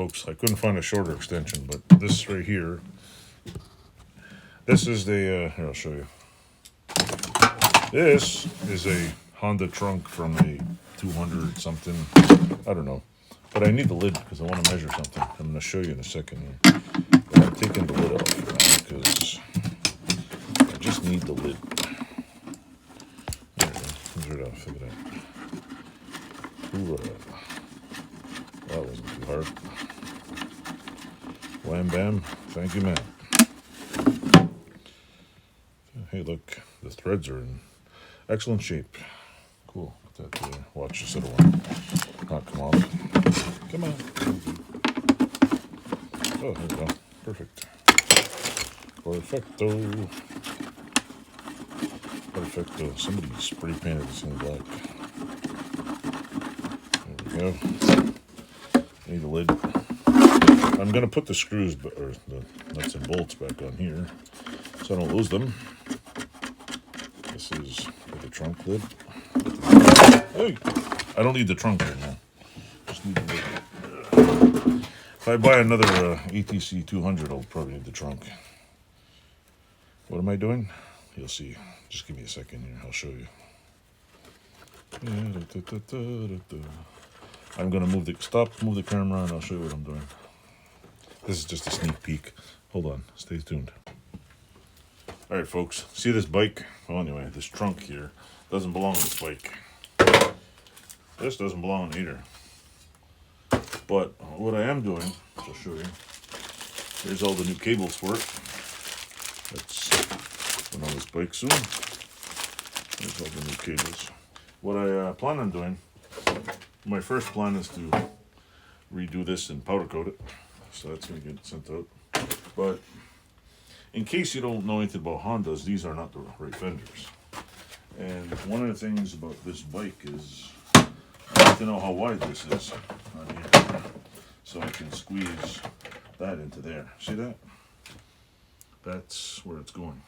folks. I couldn't find a shorter extension, but this right here, this is the, here I'll show you. This is a Honda trunk from a 200 something, I don't know. But I need the lid because I want to measure something. I'm going to show you in a second here. But I'm taking the lid off now because I just need the lid. There it comes right off, look at that. Hoorah. That wasn't too hard. Wham bam, thank you ma'am. Hey look, the threads are in excellent shape. Cool, put that there. Watch this, it'll not come off. Come on. Oh, there we go, perfect. Perfecto. Perfecto, somebody spray painted this in black. There we go. Need a lid. I'm going to put the screws, or the nuts and bolts back on here so I don't lose them. This is for the trunk lid. Hey, I don't need the trunk right now. Just need the lid. If I buy another ETC 200, I'll probably need the trunk. What am I doing? You'll see. Just give me a second here. I'll show you. I'm going to move the camera, and I'll show you what I'm doing. This is just a sneak peek. Hold on, stay tuned. All right, folks, see this bike? Well, anyway, this trunk here doesn't belong to this bike. This doesn't belong either. But what I am doing, I'll show you. Here's all the new cables for it. That's going on this bike soon. There's all the new cables. What I plan on doing, my first plan is to redo this and powder coat it. So that's going to get sent out. But in case you don't know anything about Hondas, these are not the right fenders. And one of the things about this bike is I need to know how wide this is on here. So I can squeeze that into there. See that? That's where it's going.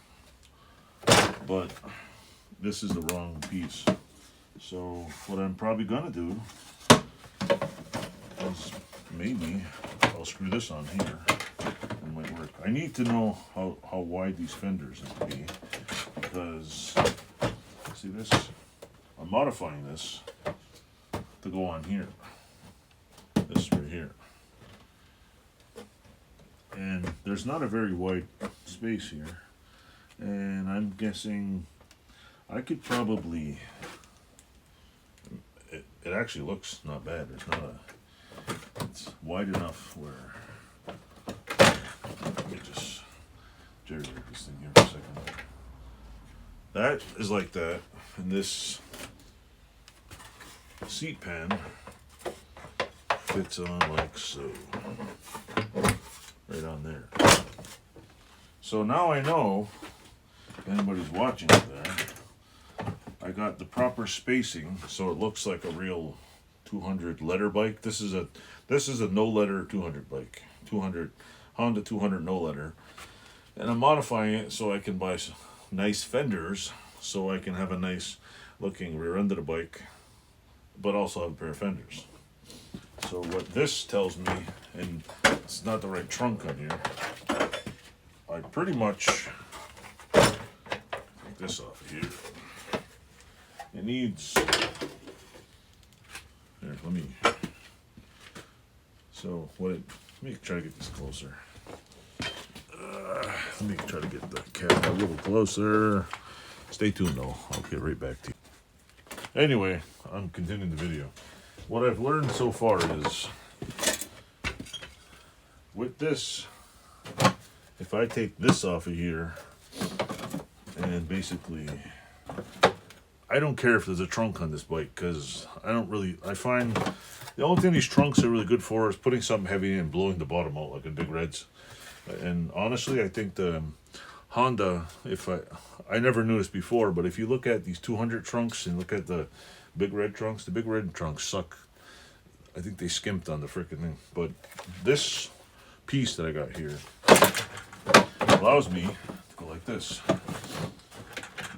But this is the wrong piece. So what I'm probably going to do is maybe I'll screw this on here. It might work. I need to know how wide these fenders need to be because, see this? I'm modifying this to go on here. This right here. And there's not a very wide space here. And I'm guessing I could probably, it actually looks not bad. There's not a, it's wide enough where, let me just jerry-rig this thing here for a second. That is like that, and this seat pan fits on like so, right on there. So now I know, if anybody's watching it there, I got the proper spacing so it looks like a real 200 letter bike. This is a no letter 200 bike, 200 Honda 200 no letter, and I'm modifying it so I can buy nice fenders so I can have a nice looking rear end of the bike, but also have a pair of fenders. So what this tells me, and it's not the right trunk on here, I pretty much take this off of here. It needs, here, let me try to get this closer. Let me try to get the camera a little closer. Stay tuned though, I'll get right back to you. Anyway, I'm continuing the video. What I've learned so far is, with this, if I take this off of here, and basically, I don't care if there's a trunk on this bike, because I find the only thing these trunks are really good for is putting something heavy in and blowing the bottom out like a Big Reds. And honestly, I think the Honda, I never knew this before, but if you look at these 200 trunks and look at the Big Red trunks, the Big Red trunks suck. I think they skimped on the freaking thing. But this piece that I got here allows me to go like this.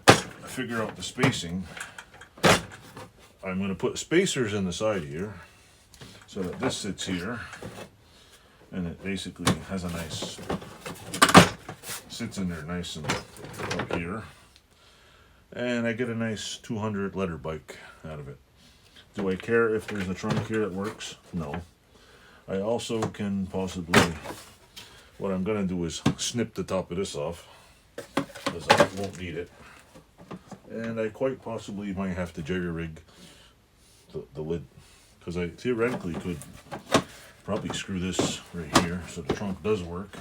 I figure out the spacing. I'm going to put spacers in the side here so that this sits here and it basically has a nice, sits in there nice and up here, and I get a nice 200 letter bike out of it. Do I care if there's a trunk here that works? No. I also can possibly, what I'm going to do is snip the top of this off, because I won't need it. And I quite possibly might have to jerry rig the lid, because I theoretically could probably screw this right here so the trunk does work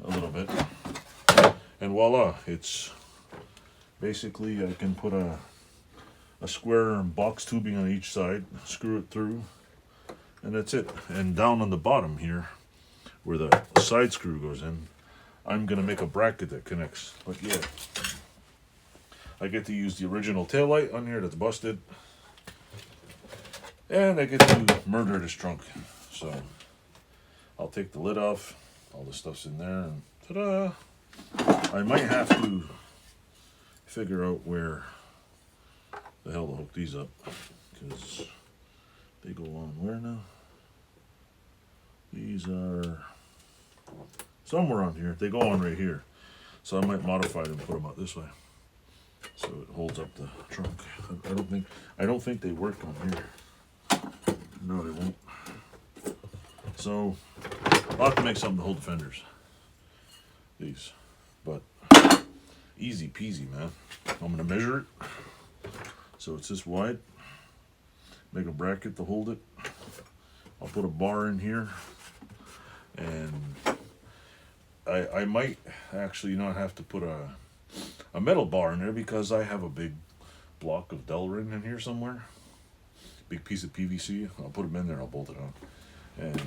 a little bit. And voila, it's basically, I can put a square box tubing on each side, screw it through, and that's it. And down on the bottom here, where the side screw goes in, I'm gonna make a bracket that connects. But yeah, I get to use the original taillight on here that's busted, and I get to murder this trunk. So I'll take the lid off, all the stuff's in there, and ta-da! I might have to figure out where the hell to hook these up, because they go on where now? These are somewhere on here. They go on right here, so I might modify them and put them out this way, so it holds up the trunk. I don't think they work on here. No, they won't. So I'll have to make something to hold the fenders. These, but easy peasy, man. I'm gonna measure it so it's this wide. Make a bracket to hold it. I'll put a bar in here, and I might actually not have to put a metal bar in there, because I have a big block of Delrin in here somewhere. Big piece of PVC. I'll put them in there. I'll bolt it on, and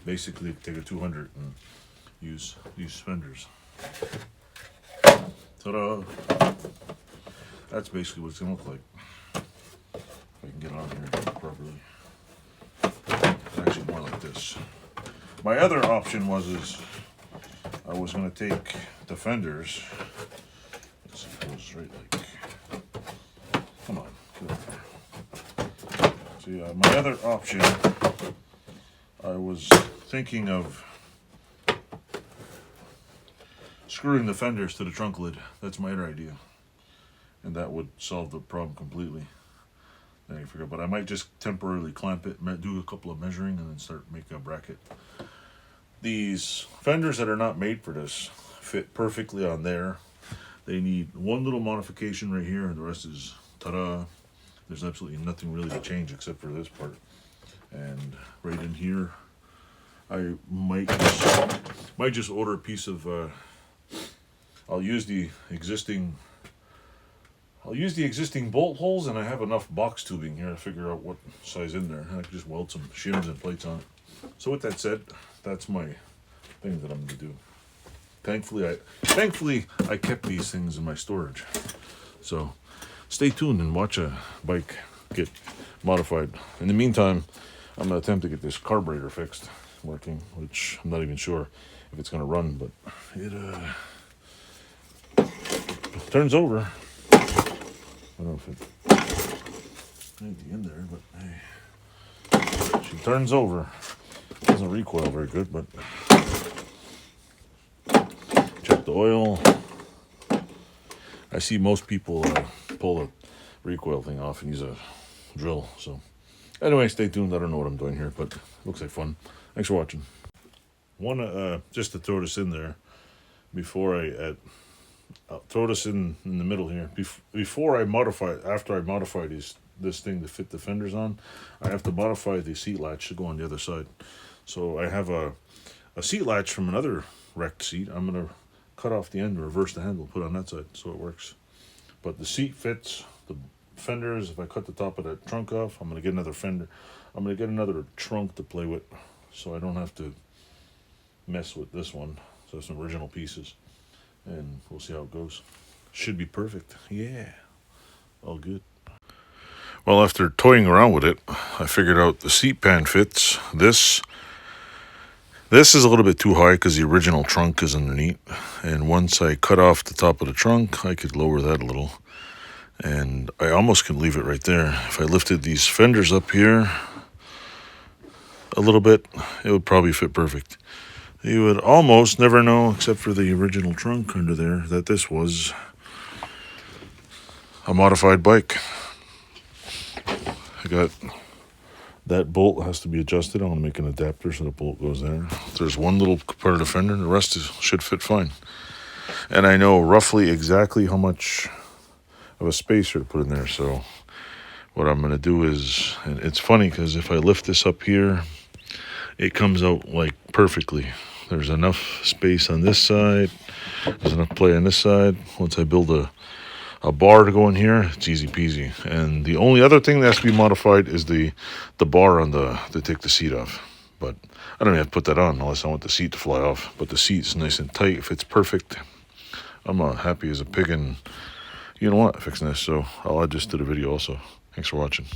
basically take a 200 and use these fenders. Ta-da! That's basically what it's gonna look like. If I can get on here properly. It's actually more like this. My other option is I was gonna take the fenders. Let's see if it goes right like. Come on, get up there. So my other option, I was thinking of screwing the fenders to the trunk lid. That's my other idea, and that would solve the problem completely. Then I forgot, but I might just temporarily clamp it, do a couple of measuring, and then start making a bracket. These fenders that are not made for this fit perfectly on there. They need one little modification right here, and the rest is ta-da. There's absolutely nothing really to change except for this part. And right in here, I might just order a piece of. I'll use the existing bolt holes, and I have enough box tubing here to figure out what size in there, and I can just weld some shims and plates on it. So with that said, that's my thing that I'm gonna do. Thankfully I kept these things in my storage. So stay tuned and watch a bike get modified. In the meantime, I'm gonna attempt to get this carburetor fixed, working, which I'm not even sure if it's gonna run, but it turns over. I don't know if it may be in there, but hey, she turns over. Doesn't recoil very good, but check the oil. I see most people pull the recoil thing off and use a drill. So anyway, stay tuned. I don't know what I'm doing here, but looks like fun. Thanks for watching. Just to throw this in there before I'll throw this in the middle here. After I modify this thing to fit the fenders on, I have to modify the seat latch to go on the other side. So I have a seat latch from another wrecked seat. I'm going to cut off the end, reverse the handle, put it on that side so it works. But the seat fits the fenders. If I cut the top of that trunk off, I'm going to get another fender. I'm going to get another trunk to play with, so I don't have to mess with this one. So some original pieces, and we'll see how it goes. Should be perfect. Yeah, all good. Well, after toying around with it, I figured out the seat pan fits. This is a little bit too high because the original trunk is underneath. And once I cut off the top of the trunk, I could lower that a little. And I almost can leave it right there. If I lifted these fenders up here, a little bit, it would probably fit perfect. You would almost never know, except for the original trunk under there, that this was a modified bike. I got that bolt has to be adjusted. I want to make an adapter so the bolt goes there. There's one little part of the fender, and the rest should fit fine. And I know roughly exactly how much of a spacer to put in there. So what I'm going to do is, and it's funny because if I lift this up here, it comes out like perfectly. There's enough space on this side. There's enough play on this side. Once I build a bar to go in here, it's easy peasy. And the only other thing that has to be modified is the bar on to take the seat off. But I don't even have to put that on unless I want the seat to fly off. But the seat's nice and tight. If it's perfect, I'm happy as a pig, and you know what, fixing this. So I'll add this to the video also. Thanks for watching.